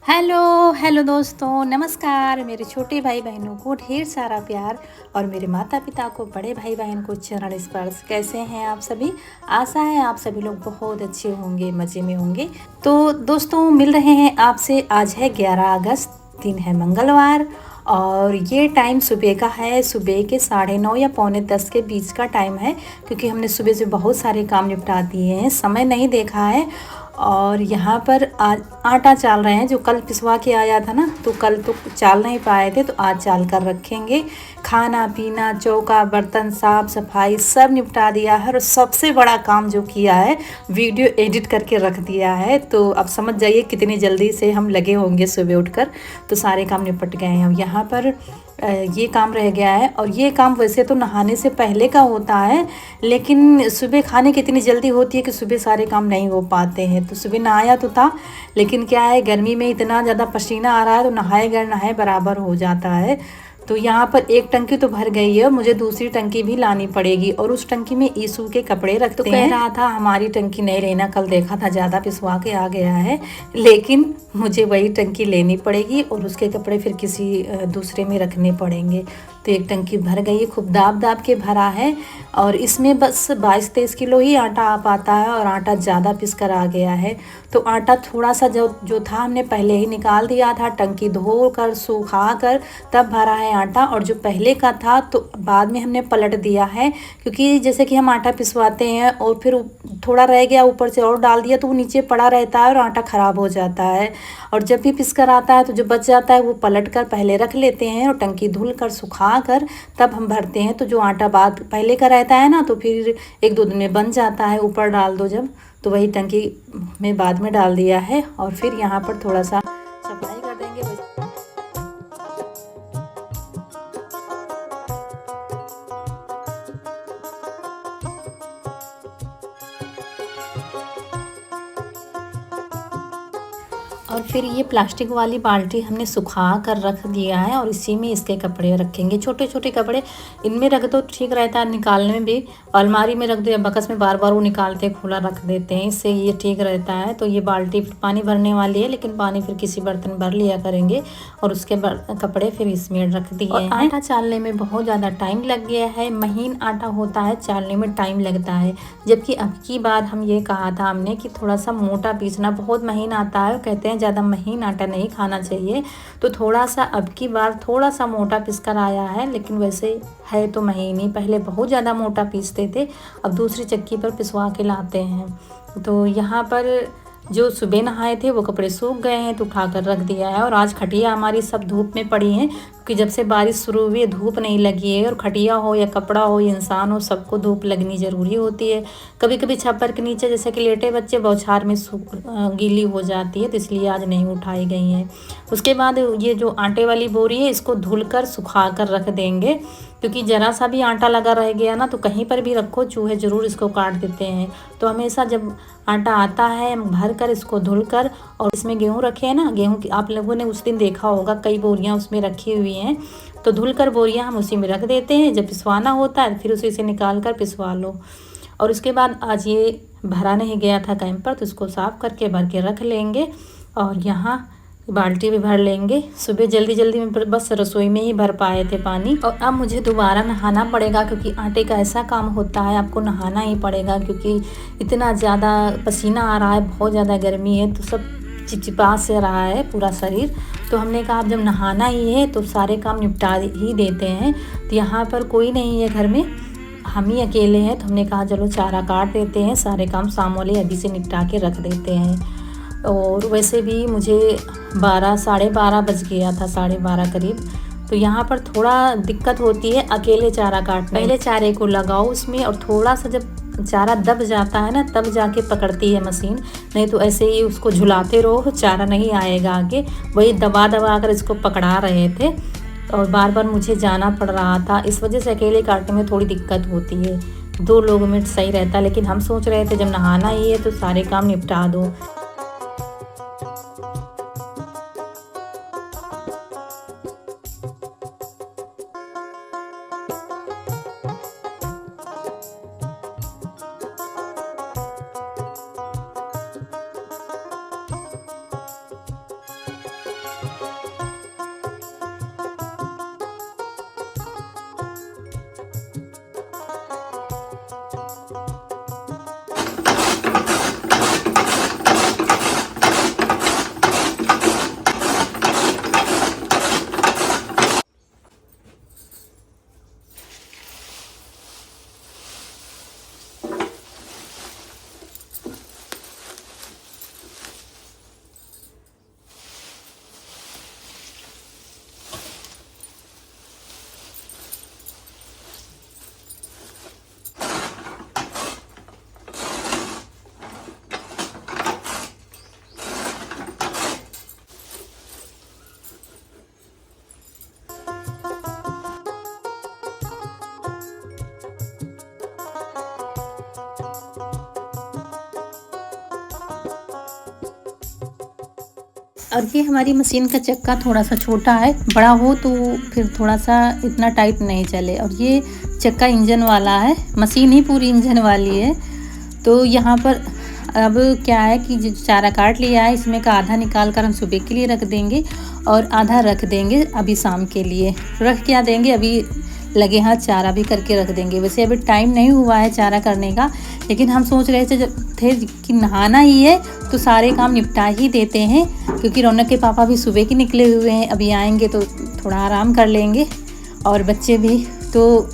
Hello hello दोस्तों, नमस्कार। मेरे छोटे भाई बहनों को ढेर सारा प्यार और मेरे माता पिता को, बड़े भाई बहन को चरण स्पर्श। कैसे हैं आप सभी? आशा है आप सभी लोग बहुत अच्छे होंगे, मज़े में होंगे। तो दोस्तों, मिल रहे हैं आपसे। आज है 11 अगस्त, दिन है मंगलवार और ये टाइम सुबह का है। सुबह के 9:30 या पौने 10 के बीच का टाइम है, क्योंकि हमने सुबह से बहुत सारे काम निपटा दिए हैं, समय नहीं देखा है। और यहाँ पर आज आटा चाल रहे हैं। जो कल पिसवा के आया था ना, तो कल तो चाल नहीं पाए थे, तो आज चाल कर रखेंगे। खाना पीना, चौका बर्तन, साफ सफाई सब निपटा दिया है। और सबसे बड़ा काम जो किया है, वीडियो एडिट करके रख दिया है। तो अब समझ जाइए कितनी जल्दी से हम लगे होंगे सुबह उठकर। तो सारे काम निपट गए हैं। यहाँ पर ये काम रह गया है। और ये काम वैसे तो नहाने से पहले का होता है, लेकिन सुबह खाने की इतनी जल्दी होती है कि सुबह सारे काम नहीं हो पाते हैं। तो सुबह नहाया तो था, लेकिन क्या है, गर्मी में इतना ज़्यादा पसीना आ रहा है, तो नहाए गए नहाए बराबर हो जाता है। तो यहाँ पर एक टंकी तो भर गई है, मुझे दूसरी टंकी भी लानी पड़ेगी। और उस टंकी में ईसू के कपड़े रखते हैं। कह रहा था हमारी टंकी नहीं लेना, कल देखा था ज़्यादा पिसवा के आ गया है, लेकिन मुझे वही टंकी लेनी पड़ेगी और उसके कपड़े फिर किसी दूसरे में रखने पड़ेंगे। तो एक टंकी भर गई है, खूब दाब दाब के भरा है। और इसमें बस 22-23 किलो ही आटा आ पाता है, और आटा ज़्यादा पिस कर आ गया है। तो आटा थोड़ा सा जो था हमने पहले ही निकाल दिया था, टंकी धो कर सूखा कर तब भरा है आटा। और जो पहले का था तो बाद में हमने पलट दिया है, क्योंकि जैसे कि हम आटा पिसवाते हैं और फिर थोड़ा रह गया ऊपर से और डाल दिया, तो वो नीचे पड़ा रहता है और आटा ख़राब हो जाता है। और जब भी पिस कर आता है तो जो बच जाता है वो पलट कर पहले रख लेते हैं, और टंकी धुल कर सुखा कर तब हम भरते हैं। तो जो आटा बाद पहले का रहता है ना, तो फिर 1-2 दिन में बन जाता है, ऊपर डाल दो जब। तो वही टंकी में बाद में डाल दिया है। और फिर यहाँ पर थोड़ा सा सफाई कर देंगे। और फिर ये प्लास्टिक वाली बाल्टी हमने सुखा कर रख दिया है, और इसी में इसके कपड़े रखेंगे। छोटे छोटे कपड़े इनमें रख दो, ठीक रहता है निकालने में भी। अलमारी में रख दो या बक्स में, बार बार वो निकालते खुला रख देते हैं, इससे ये ठीक रहता है। तो ये बाल्टी फिर पानी भरने वाली है, लेकिन पानी फिर किसी बर्तन भर लिया करेंगे। और उसके कपड़े फिर इसमें रख दिए हैं। आटा चालने में बहुत ज़्यादा टाइम लग गया है। महीन आटा होता है, चालने में टाइम लगता है। जबकि अब की बार हम ये कहा था हमने कि थोड़ा सा मोटा पीसना, बहुत महीन आता है, कहते हैं ज़्यादा महीन आटा नहीं खाना चाहिए। तो थोड़ा सा अब की बार थोड़ा सा मोटा पीस कर आया है, लेकिन वैसे है तो महीन ही। पहले बहुत ज़्यादा मोटा पीसते थे, अब दूसरी चक्की पर पिसवा के लाते हैं। तो यहाँ पर जो सुबह नहाए थे वो कपड़े सूख गए हैं, तो उठा कर रख दिया है। और आज खटिया हमारी सब धूप में पड़ी हैं, क्योंकि जब से बारिश शुरू हुई है धूप नहीं लगी है। और खटिया हो या कपड़ा हो या इंसान हो, सबको धूप लगनी ज़रूरी होती है। कभी कभी छप्पर के नीचे जैसे कि लेटे बच्चे, बौछार में गीली हो जाती है, तो इसलिए आज नहीं उठाई गई हैं। उसके बाद ये जो आटे वाली बोरी है, इसको धुल कर सुखा कर रख देंगे, क्योंकि ज़रा सा भी आटा लगा रह गया ना, तो कहीं पर भी रखो चूहे ज़रूर इसको काट देते हैं। तो हमेशा जब आटा आता है भर कर इसको धुल कर, और इसमें गेहूँ रखे हैं ना, गेहूँ की आप लोगों ने उस दिन देखा होगा, कई बोरियां उसमें रखी हुई हैं। तो धुल कर बोरियां हम उसी में रख देते हैं। जब पिसवाना होता है फिर उसी से निकाल कर पिसवा लो। और उसके बाद आज ये भरा नहीं गया था कैंपर, तो इसको साफ़ करके भर के रख लेंगे। और यहाँ बाल्टी भी भर लेंगे। सुबह जल्दी जल्दी में बस रसोई में ही भर पाए थे पानी। और अब मुझे दोबारा नहाना पड़ेगा, क्योंकि आटे का ऐसा काम होता है, आपको नहाना ही पड़ेगा, क्योंकि इतना ज़्यादा पसीना आ रहा है, बहुत ज़्यादा गर्मी है, तो सब चिपचिपा से रहा है पूरा शरीर। तो हमने कहा अब जब नहाना ही है तो सारे काम निपटा ही देते हैं। तो यहाँ पर कोई नहीं है घर में, हम ही अकेले हैं, तो हमने कहा चलो चारा काट देते हैं, सारे काम शाम वाले अभी से निपटा के रख देते हैं। और वैसे भी मुझे 12-12:30 बज गया था, 12:30 करीब। तो यहाँ पर थोड़ा दिक्कत होती है अकेले चारा काटने। पहले चारे को लगाओ उसमें, और थोड़ा सा जब चारा दब जाता है ना, तब जाके पकड़ती है मशीन, नहीं तो ऐसे ही उसको झुलाते रहो, चारा नहीं आएगा आगे। वही दबा दबा कर इसको पकड़ा रहे थे, और बार बार मुझे जाना पड़ रहा था। इस वजह से अकेले काटने में थोड़ी दिक्कत होती है। 2 लोग में सही रहता, लेकिन हम सोच रहे थे जब नहाना ही है तो सारे काम निपटा दो। और ये हमारी मशीन का चक्का थोड़ा सा छोटा है, बड़ा हो तो फिर थोड़ा सा इतना टाइट नहीं चले। और ये चक्का इंजन वाला है, मशीन ही पूरी इंजन वाली है। तो यहाँ पर अब क्या है कि जो चारा काट लिया है इसमें का आधा निकाल कर हम सुबह के लिए रख देंगे और आधा रख देंगे अभी शाम के लिए। रख क्या देंगे, अभी लगे हाथ चारा भी करके रख देंगे। वैसे अभी टाइम नहीं हुआ है चारा करने का, लेकिन हम सोच रहे थे कि नहाना ही है तो सारे काम निपटा ही देते हैं, क्योंकि रौनक के पापा भी सुबह के निकले हुए हैं, अभी आएंगे तो थोड़ा आराम कर लेंगे और बच्चे भी। तो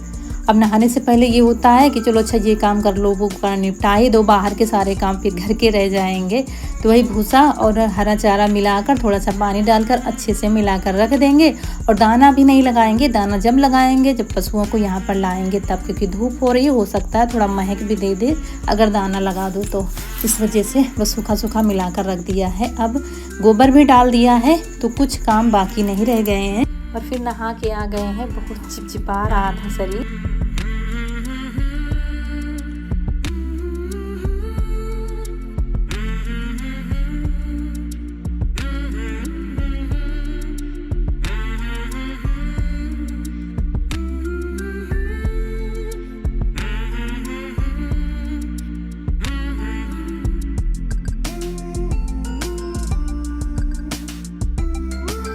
अब नहाने से पहले ये होता है कि चलो अच्छा ये काम कर लो, वो काम निपटा ही दो, बाहर के सारे काम फिर घर के रह जाएंगे। तो वही भूसा और हरा चारा मिलाकर थोड़ा सा पानी डालकर अच्छे से मिलाकर रख देंगे। और दाना भी नहीं लगाएंगे, दाना जब लगाएंगे जब पशुओं को यहाँ पर लाएंगे तब, क्योंकि धूप हो रही है, हो सकता है थोड़ा महक भी दे दे अगर दाना लगा दो तो। इस वजह से बस सूखा सूखा मिलाकर रख दिया है। अब गोबर भी डाल दिया है तो कुछ काम बाकी नहीं रह गए हैं। और फिर नहा के आ गए हैं, बहुत चिपचिपा रहा था शरीर।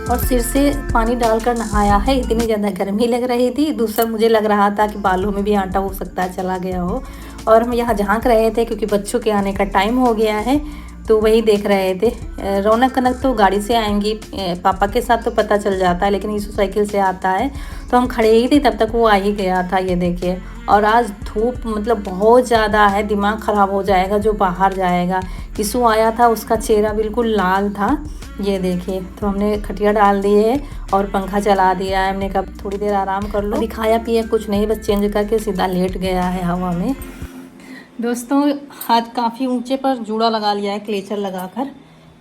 और सिर से पानी डालकर नहाया है, इतनी ज़्यादा गर्मी लग रही थी। दूसरा मुझे लग रहा था कि बालों में भी आटा हो सकता है चला गया हो। और हम यहाँ झांक रहे थे क्योंकि बच्चों के आने का टाइम हो गया है, तो वही देख रहे थे। रौनक कनक तो गाड़ी से आएंगी, पापा के साथ तो पता चल जाता है, लेकिन ईशु साइकिल से आता है। तो हम खड़े ही थे तब तक वो आ ही गया था, ये देखिए। और आज धूप मतलब बहुत ज़्यादा है, दिमाग ख़राब हो जाएगा जो बाहर जाएगा। ईशु आया था, उसका चेहरा बिल्कुल लाल था, ये देखिए। तो हमने खटिया डाल दिए और पंखा चला दिया है। हमने कहा थोड़ी देर आराम कर लो। अभी खाया पिया कुछ नहीं, बस चेंज करके सीधा लेट गया है हवा में। दोस्तों हाथ काफ़ी ऊंचे पर जूड़ा लगा लिया है क्लेचर लगाकर।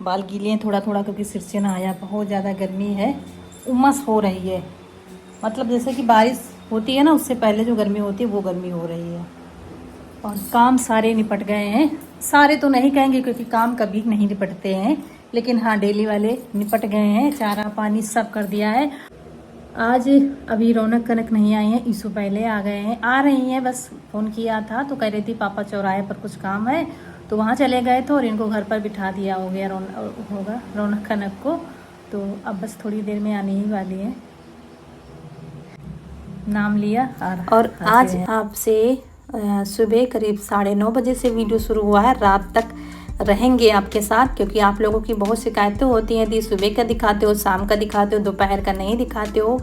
बाल गीले हैं थोड़ा थोड़ा क्योंकि सिर से नहाया, बहुत ज़्यादा गर्मी है, उमस हो रही है। मतलब जैसे कि बारिश होती है ना, उससे पहले जो गर्मी होती है वो गर्मी हो रही है। और काम सारे निपट गए हैं, सारे तो नहीं कहेंगे क्योंकि काम कभी नहीं निपटते हैं, लेकिन हाँ डेली वाले निपट गए हैं। चारा पानी सब कर दिया है। आज अभी रौनक कनक नहीं आई है, ईशु पहले आ गए हैं, आ रही हैं। बस फ़ोन किया था तो कह रही थी पापा चौराहे पर कुछ काम है, तो वहाँ चले गए थे और इनको घर पर बिठा दिया हो गया रौनक कनक को। तो अब बस थोड़ी देर में आने ही वाली है। नाम लिया और आज आपसे सुबह करीब 9:30 बजे से वीडियो शुरू हुआ है, रात तक रहेंगे आपके साथ, क्योंकि आप लोगों की बहुत शिकायतें होती हैं, दी सुबह का दिखाते हो, शाम का दिखाते हो, दोपहर का नहीं दिखाते हो।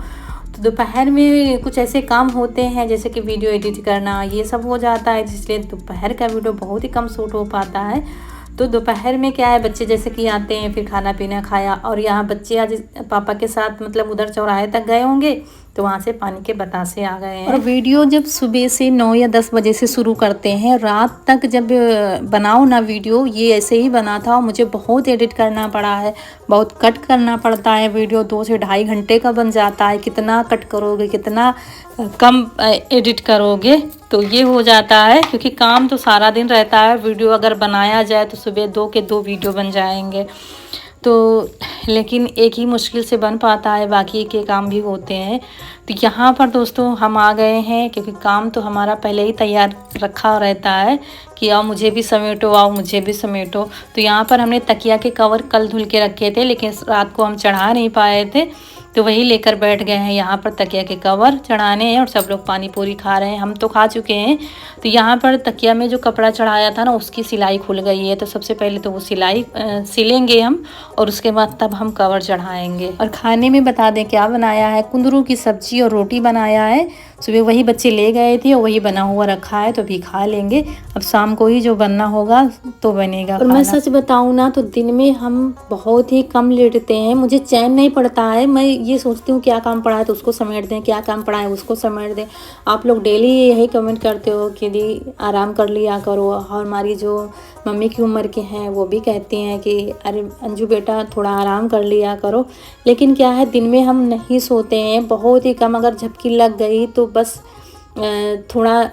तो दोपहर में कुछ ऐसे काम होते हैं जैसे कि वीडियो एडिट करना, ये सब हो जाता है, इसलिए दोपहर का वीडियो बहुत ही कम शूट हो पाता है। तो दोपहर में क्या है, बच्चे जैसे कि आते हैं, फिर खाना पीना खाया, और यहाँ बच्चे आज पापा के साथ मतलब उधर चौराहे तक गए होंगे, तो वहाँ से पानी के बतासे आ गए हैं। और वीडियो जब सुबह से 9 या 10 बजे से शुरू करते हैं, रात तक जब बनाओ ना वीडियो, ये ऐसे ही बना था। और मुझे बहुत एडिट करना पड़ा है, बहुत कट करना पड़ता है। वीडियो 2 से ढाई घंटे का बन जाता है। कितना कट करोगे, कितना कम एडिट करोगे, तो ये हो जाता है, क्योंकि काम तो सारा दिन रहता है। वीडियो अगर बनाया जाए तो सुबह 2 के 2 वीडियो बन जाएंगे, तो लेकिन एक ही मुश्किल से बन पाता है, बाकी के काम भी होते हैं। तो यहाँ पर दोस्तों हम आ गए हैं, क्योंकि काम तो हमारा पहले ही तैयार रखा रहता है कि आओ मुझे भी समेटो, आओ मुझे भी समेटो। तो यहाँ पर हमने तकिया के कवर कल धुल के रखे थे, लेकिन रात को हम चढ़ा नहीं पाए थे, तो वही लेकर बैठ गए हैं यहाँ पर तकिया के कवर चढ़ाने हैं। और सब लोग पानी पूरी खा रहे हैं, हम तो खा चुके हैं। तो यहाँ पर तकिया में जो कपड़ा चढ़ाया था ना, उसकी सिलाई खुल गई है, तो सबसे पहले तो वो सिलाई सिलेंगे हम, और उसके बाद तब हम कवर चढ़ाएंगे। और खाने में बता दें क्या बनाया है, कुंदरू की सब्जी और रोटी बनाया है। सुबह वही बच्चे ले गए थे और वही बना हुआ रखा है, तो भी खा लेंगे। अब शाम को ही जो बनना होगा तो बनेगा। और मैं सच बताऊँ ना, तो दिन में हम बहुत ही कम लेटते हैं, मुझे चैन नहीं पड़ता है। मैं ये सोचती हूँ क्या काम पड़ा है तो उसको समेट दें, क्या काम पड़ा है उसको समेट दें। आप लोग डेली यही कमेंट करते हो कि दी आराम कर लिया करो। और हमारी जो मम्मी की उम्र के हैं वो भी कहती हैं कि अरे अंजू बेटा थोड़ा आराम कर लिया करो। लेकिन क्या है, दिन में हम नहीं सोते हैं, बहुत ही कम। अगर झपकी लग गई तो बस थोड़ा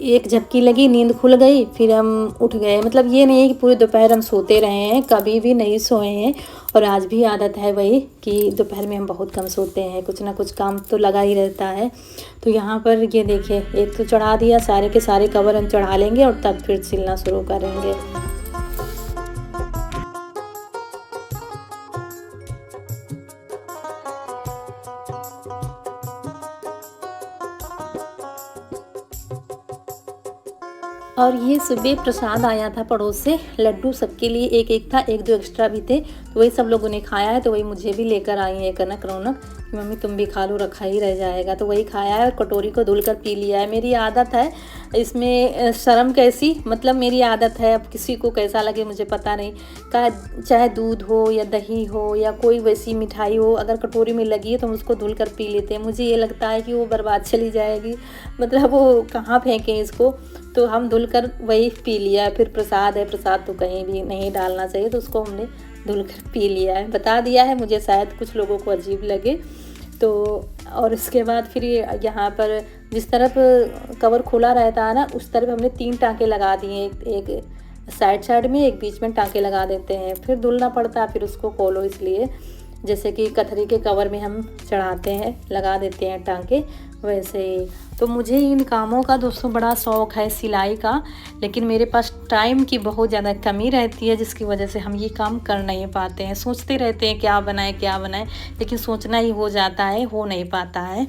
एक झपकी लगी, नींद खुल गई, फिर हम उठ गए। मतलब ये नहीं है कि पूरी दोपहर हम सोते रहे हैं, कभी भी नहीं सोए हैं। और आज भी आदत है वही कि दोपहर में हम बहुत कम सोते हैं, कुछ ना कुछ काम तो लगा ही रहता है। तो यहाँ पर ये देखिए, एक तो चढ़ा दिया, सारे के सारे कवर हम चढ़ा लेंगे और तब फिर सिलना शुरू करेंगे। और ये सुबह प्रसाद आया था पड़ोस से, लड्डू सबके लिए एक एक था, एक दो एक्स्ट्रा भी थे, तो वही सब लोगों ने खाया है। तो वही मुझे भी लेकर आई है कनक रौनक कि मम्मी तुम भी खा लो, रखा ही रह जाएगा। तो वही खाया है और कटोरी को धुल कर पी लिया है। मेरी आदत है इसमें, शर्म कैसी, मतलब मेरी आदत है। अब किसी को कैसा लगे मुझे पता नहीं, का चाहे दूध हो या दही हो या कोई वैसी मिठाई हो, अगर कटोरी में लगी है तो हम उसको धुल कर पी लेते हैं। मुझे ये लगता है कि वो बर्बाद चली जाएगी, मतलब वो कहाँ फेंकें इसको, तो हम धुल कर वही पी लिया। फिर प्रसाद है, प्रसाद तो कहीं भी नहीं डालना चाहिए, तो उसको हमने धुल कर पी लिया है। बता दिया है, मुझे शायद कुछ लोगों को अजीब लगे तो। और इसके बाद फिर यहाँ पर जिस तरफ कवर खुला रहता है ना, उस तरफ हमने 3 टाँके लगा दिए, एक साइड में, एक बीच में टाँके लगा देते हैं। फिर धुलना पड़ता है फिर उसको खोलो, इसलिए जैसे कि कथरी के कवर में हम चढ़ाते हैं, लगा देते हैं टाँके, वैसे ही। तो मुझे इन कामों का दोस्तों बड़ा शौक़ है, सिलाई का, लेकिन मेरे पास टाइम की बहुत ज़्यादा कमी रहती है, जिसकी वजह से हम ये काम कर नहीं पाते हैं। सोचते रहते हैं क्या बनाएं क्या बनाएं, लेकिन सोचना ही हो जाता है, हो नहीं पाता है।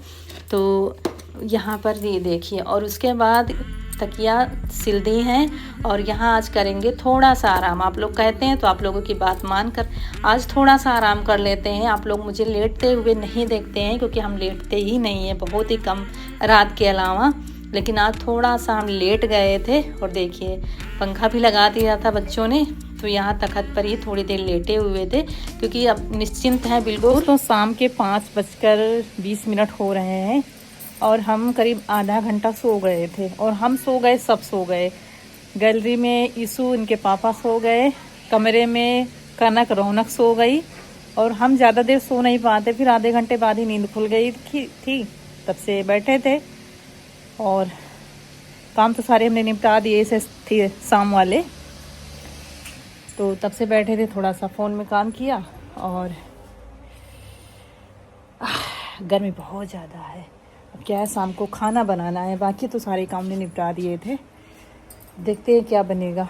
तो यहाँ पर ये देखिए, और उसके बाद तकिया सिल दी हैं और यहाँ आज करेंगे थोड़ा सा आराम। आप लोग कहते हैं तो आप लोगों की बात मानकर आज थोड़ा सा आराम कर लेते हैं। आप लोग मुझे लेटते हुए नहीं देखते हैं, क्योंकि हम लेटते ही नहीं हैं, बहुत ही कम, रात के अलावा। लेकिन आज थोड़ा सा हम लेट गए थे और देखिए पंखा भी लगा दिया था बच्चों ने, तो यहाँ तखत पर ही थोड़ी देर लेटे हुए थे, क्योंकि अब निश्चिंत हैं बिल्कुल। तो शाम के 5:20 हो रहे हैं और हम करीब आधा घंटा सो गए थे। और हम सो गए, सब सो गए। गैलरी में ईशु, इनके पापा सो गए, कमरे में कनक रौनक सो गई, और हम ज़्यादा देर सो नहीं पाते। फिर आधे घंटे बाद ही नींद खुल गई थी, तब से बैठे थे। और काम तो सारे हमने निपटा दिए इसे थे शाम वाले, तो तब से बैठे थे, थोड़ा सा फ़ोन में काम किया। और गर्मी बहुत ज़्यादा है। अब क्या है, शाम को खाना बनाना है, बाकी तो सारे काम ने निपटा दिए थे, देखते हैं क्या बनेगा।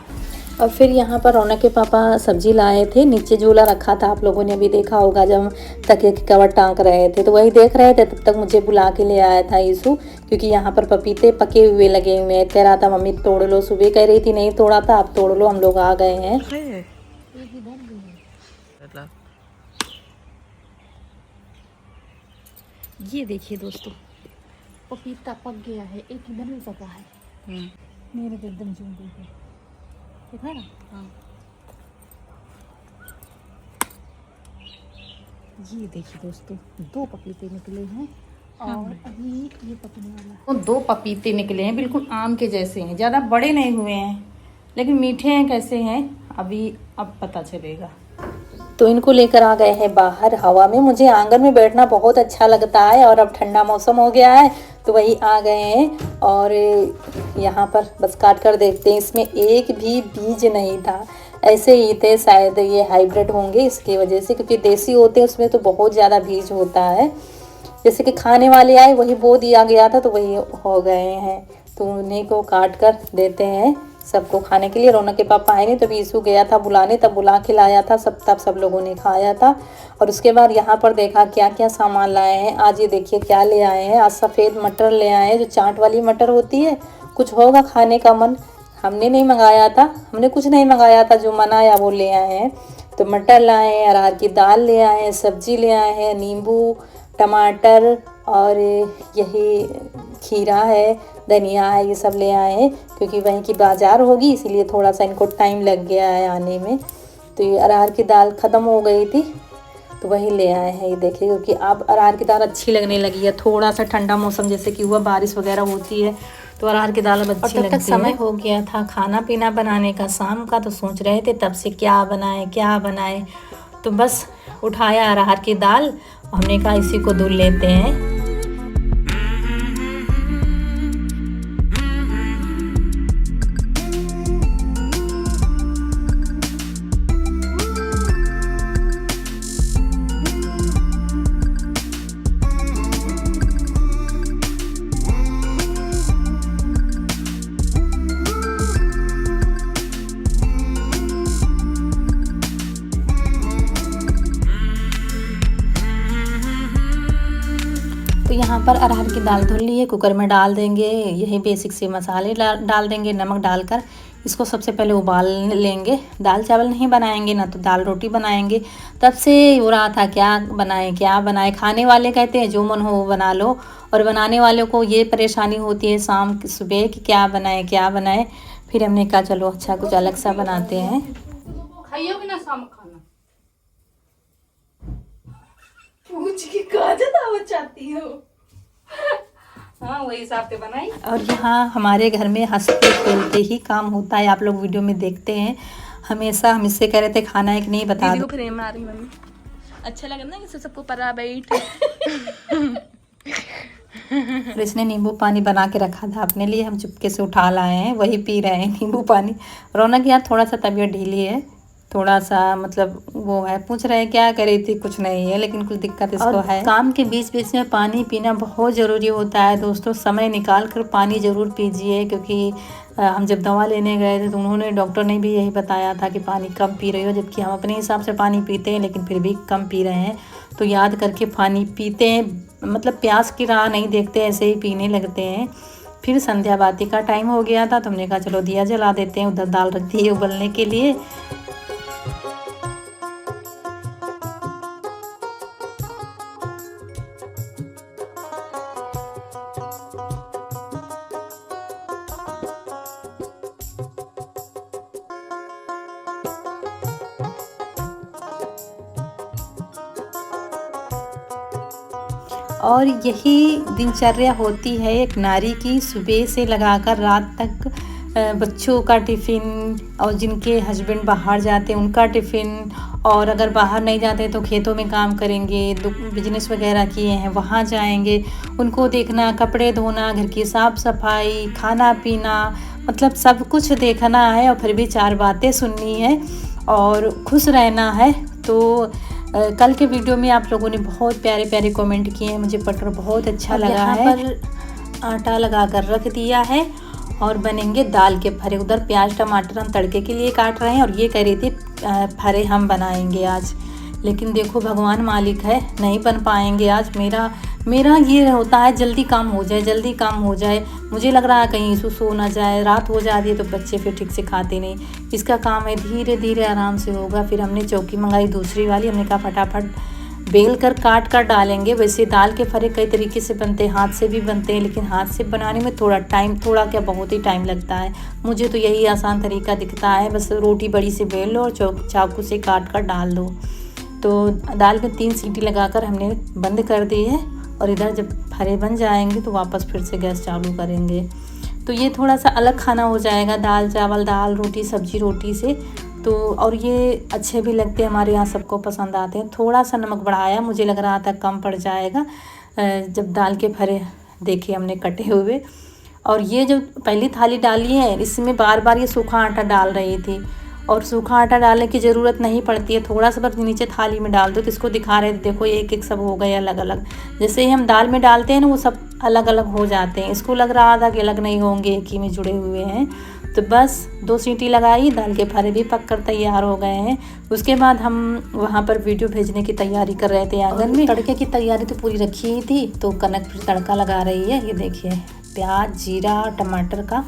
और फिर यहाँ पर रौनक के पापा सब्जी लाए थे, नीचे झूला रखा था, आप लोगों ने अभी देखा होगा जब हम तकिए की कवर टांक रहे थे, तो वही देख रहे थे। तब तक मुझे बुला के ले आया था ईशु, क्योंकि यहाँ पर पपीते पके हुए लगे हुए हैं। कह रहा था मम्मी तोड़ लो, सुबह कह रही थी नहीं तोड़ा था, आप तोड़ लो, हम लोग आ गए हैं। ये देखिए दोस्तों, पपीता पक गया है, एक इधर भी पका है, मेरे तो एकदम जूम गई, देखा ना। हाँ, ये देखिए दोस्तों, 2 पपीते निकले हैं और अभी ये पकने वाला है। तो 2 पपीते निकले हैं, बिल्कुल आम के जैसे हैं, ज़्यादा बड़े नहीं हुए हैं, लेकिन मीठे हैं। कैसे हैं अभी अब पता चलेगा। तो इनको लेकर आ गए हैं बाहर हवा में। मुझे आंगन में बैठना बहुत अच्छा लगता है, और अब ठंडा मौसम हो गया है तो वही आ गए हैं। और यहाँ पर बस काट कर देखते हैं, इसमें एक भी बीज नहीं था, ऐसे ही थे। शायद ये हाइब्रिड होंगे इसकी वजह से, क्योंकि देसी होते हैं उसमें तो बहुत ज़्यादा बीज होता है। जैसे कि खाने वाले आए वही बो दिया गया था, तो वही हो गए हैं। तो उन्हीं को काट कर देते हैं सबको खाने के लिए। रौनक के पापा आए नहीं, तब ईशु गया था बुलाने, तब बुला के लाया था तब सब लोगों ने खाया था। और उसके बाद यहाँ पर देखा क्या क्या सामान लाए हैं। आज ये देखिए क्या ले आए हैं, आज सफ़ेद मटर ले आए हैं, जो चाट वाली मटर होती है। कुछ होगा खाने का मन, हमने नहीं मंगाया था, हमने कुछ नहीं मंगाया था, जो मन आया वो ले आए हैं। तो मटर लाए हैं, अरहर की दाल ले आए हैं, सब्जी ले आए हैं, नींबू, टमाटर और यही खीरा है, धनिया है, ये सब ले आए हैं, क्योंकि वहीं की बाज़ार होगी, इसीलिए थोड़ा सा इनको टाइम लग गया है आने में। तो ये अरहर की दाल ख़त्म हो गई थी, तो वही ले आए हैं। ये देखिए, क्योंकि अब अरहर की दाल अच्छी लगने लगी है, थोड़ा सा ठंडा मौसम जैसे कि हुआ, बारिश वगैरह होती है तो अरहर की दाल अब अच्छी लगती है। समय हो गया था खाना पीना बनाने का शाम का, तो सोच रहे थे तब से क्या बनाए, तो बस उठाया अरहर की दाल, हमने कहा इसी को धुल लेते हैं। यहाँ पर अरहर की दाल धुल ली है, कुकर में डाल देंगे। यही बेसिक से मसाले डाल देंगे, नमक डालकर इसको सबसे पहले उबाल लेंगे। दाल चावल नहीं बनाएंगे ना, तो दाल रोटी बनाएंगे। तब से हो रहा था क्या बनाए। खाने वाले कहते हैं जो मन हो वो बना लो, और बनाने वालों को ये परेशानी होती है शाम सुबह कि क्या बनाए। फिर हमने कहा चलो अच्छा कुछ अलग सा बनाते हैं। खाइयो कि ना शाम खाना पूछ के कहा चाहती हो। हाँ वही हिसाब से बनाई। और यहाँ हमारे घर में हंसते खेलते ही काम होता है, आप लोग वीडियो में देखते हैं। हमेशा हम इससे कह रहे थे खाना है कि नहीं बता दो। फ्रेम आ रही मम्मी, अच्छा लगा ना कि सबको परा बैठ। और इसने नींबू पानी बना के रखा था अपने लिए, हम चुपके से उठा लाए हैं, वही पी रहे हैं नींबू पानी। रौनक यार थोड़ा सा तबीयत ढीली है, थोड़ा सा मतलब वो है, पूछ रहे हैं क्या करी थी, कुछ नहीं है लेकिन कुछ दिक्कत इसको है। काम के बीच बीच में पानी पीना बहुत ज़रूरी होता है दोस्तों, समय निकाल कर पानी ज़रूर पीजिए। क्योंकि हम जब दवा लेने गए थे तो उन्होंने, डॉक्टर ने भी यही बताया था कि पानी कम पी रही हो, जबकि हम अपने हिसाब से पानी पीते हैं लेकिन फिर भी कम पी रहे हैं। तो याद करके पानी पीते हैं, मतलब प्यास की राह नहीं देखते, ऐसे ही पीने लगते हैं। फिर संध्या बाती का टाइम हो गया था तो हमने कहा चलो दिया जला देते हैं। उधर दाल रख दी है उबलने के लिए। और यही दिनचर्या होती है एक नारी की, सुबह से लगाकर रात तक बच्चों का टिफ़िन, और जिनके हस्बैंड बाहर जाते हैं उनका टिफ़िन, और अगर बाहर नहीं जाते तो खेतों में काम करेंगे, बिजनेस वगैरह किए हैं वहाँ जाएंगे, उनको देखना, कपड़े धोना, घर की साफ़ सफाई, खाना पीना, मतलब सब कुछ देखना है। और फिर भी 4 बातें सुननी है और खुश रहना है। तो कल के वीडियो में आप लोगों ने बहुत प्यारे प्यारे कमेंट किए हैं, मुझे पढ़कर बहुत अच्छा लगा है। यहाँ पर आटा लगा कर रख दिया है और बनेंगे दाल के फरे। उधर प्याज टमाटर हम तड़के के लिए काट रहे हैं, और ये कह रही थी फरे हम बनाएंगे आज। लेकिन देखो भगवान मालिक है, नहीं बन पाएंगे आज। मेरा ये होता है जल्दी काम हो जाए। मुझे लग रहा है कहीं सो ना जाए, रात हो जाती है तो बच्चे फिर ठीक से खाते नहीं। इसका काम है धीरे धीरे आराम से होगा। फिर हमने चौकी मंगाई दूसरी वाली, हमने कहा फटाफट बेल कर काट कर डालेंगे। वैसे दाल के फरे कई तरीके से बनते हैं, हाथ से भी बनते हैं, लेकिन हाथ से बनाने में बहुत ही टाइम लगता है। मुझे तो यही आसान तरीका दिखता है, बस रोटी बड़ी से बेल लो और चाकू से काट कर डाल दो। तो दाल में 3 सीटी लगाकर हमने बंद कर दी है, और इधर जब फरे बन जाएंगे तो वापस फिर से गैस चालू करेंगे। तो ये थोड़ा सा अलग खाना हो जाएगा, दाल चावल, दाल रोटी, सब्जी रोटी से। तो और ये अच्छे भी लगते हैं, हमारे यहाँ सबको पसंद आते हैं। थोड़ा सा नमक बढ़ाया, मुझे लग रहा था कम पड़ जाएगा जब दाल के फरे देखे हमने कटे हुए। और ये जो पहली थाली डाली है इसमें बार बार ये सूखा आटा डाल रही थी, और सूखा आटा डालने की ज़रूरत नहीं पड़ती है, थोड़ा सा बस नीचे थाली में डाल दो। तो इसको दिखा रहे थे, देखो एक एक सब हो गए अलग अलग। जैसे ही हम दाल में डालते हैं ना वो सब अलग अलग हो जाते हैं। इसको लग रहा था कि अलग नहीं होंगे, एक ही में जुड़े हुए हैं। तो बस 2 सीटी लगाई, दाल के फरे भी पक कर तैयार हो गए हैं। उसके बाद हम वहाँ पर वीडियो भेजने की तैयारी कर रहे थे आंगन में। तड़के की तैयारी तो पूरी रखी ही थी, तो कनक फिर तड़का लगा रही है। ये देखिए प्याज, जीरा, टमाटर का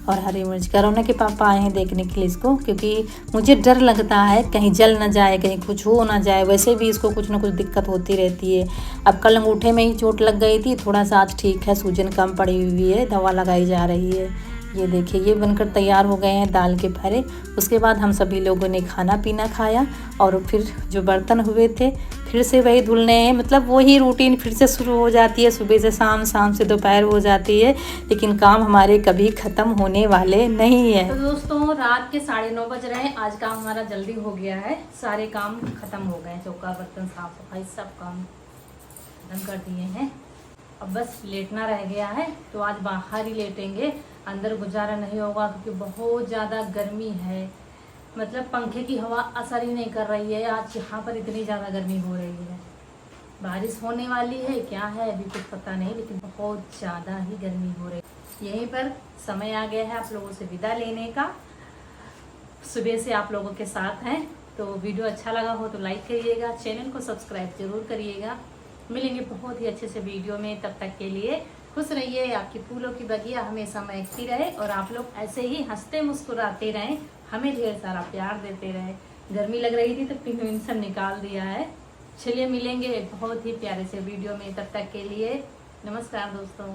और हरी मिर्च का। रौनक के पापा आए हैं देखने के लिए इसको, क्योंकि मुझे डर लगता है कहीं जल ना जाए, कहीं कुछ हो ना जाए। वैसे भी इसको कुछ ना कुछ दिक्कत होती रहती है। अब कल अंगूठे में ही चोट लग गई थी, थोड़ा सा आज ठीक है, सूजन कम पड़ी हुई है, दवा लगाई जा रही है। ये देखिए ये बनकर तैयार हो गए हैं दाल के फरे। उसके बाद हम सभी लोगों ने खाना पीना खाया, और फिर जो बर्तन हुए थे फिर से वही धुलने हैं। मतलब वही रूटीन फिर से शुरू हो जाती है, सुबह से शाम, शाम से दोपहर हो जाती है, लेकिन काम हमारे कभी ख़त्म होने वाले नहीं है। तो दोस्तों रात के 9:30 बज रहे हैं। आज काम हमारा जल्दी हो गया है, सारे काम ख़त्म हो गए, चौका बर्तन साफ सफाई सब काम खत्म कर दिए हैं। अब बस लेटना रह गया है, तो आज बाहर ही लेटेंगे, अंदर गुजारा नहीं होगा क्योंकि बहुत ज़्यादा गर्मी है। मतलब पंखे की हवा असर ही नहीं कर रही है। आज यहाँ पर इतनी ज़्यादा गर्मी हो रही है, बारिश होने वाली है क्या है अभी कुछ पता नहीं, लेकिन बहुत ज़्यादा ही गर्मी हो रही है। यहीं पर समय आ गया है आप लोगों से विदा लेने का। सुबह से आप लोगों के साथ हैं, तो वीडियो अच्छा लगा हो तो लाइक करिएगा, चैनल को सब्सक्राइब जरूर करिएगा। मिलेंगे बहुत ही अच्छे से वीडियो में। तब तक के लिए खुश रहिए, आपकी फूलों की बगिया हमेशा महकती रहे और आप लोग ऐसे ही हंसते मुस्कुराते रहें, हमें ढेर सारा प्यार देते रहे। गर्मी लग रही थी तो टेंशन निकाल दिया है। चलिए मिलेंगे बहुत ही प्यारे से वीडियो में, तब तक के लिए नमस्कार दोस्तों।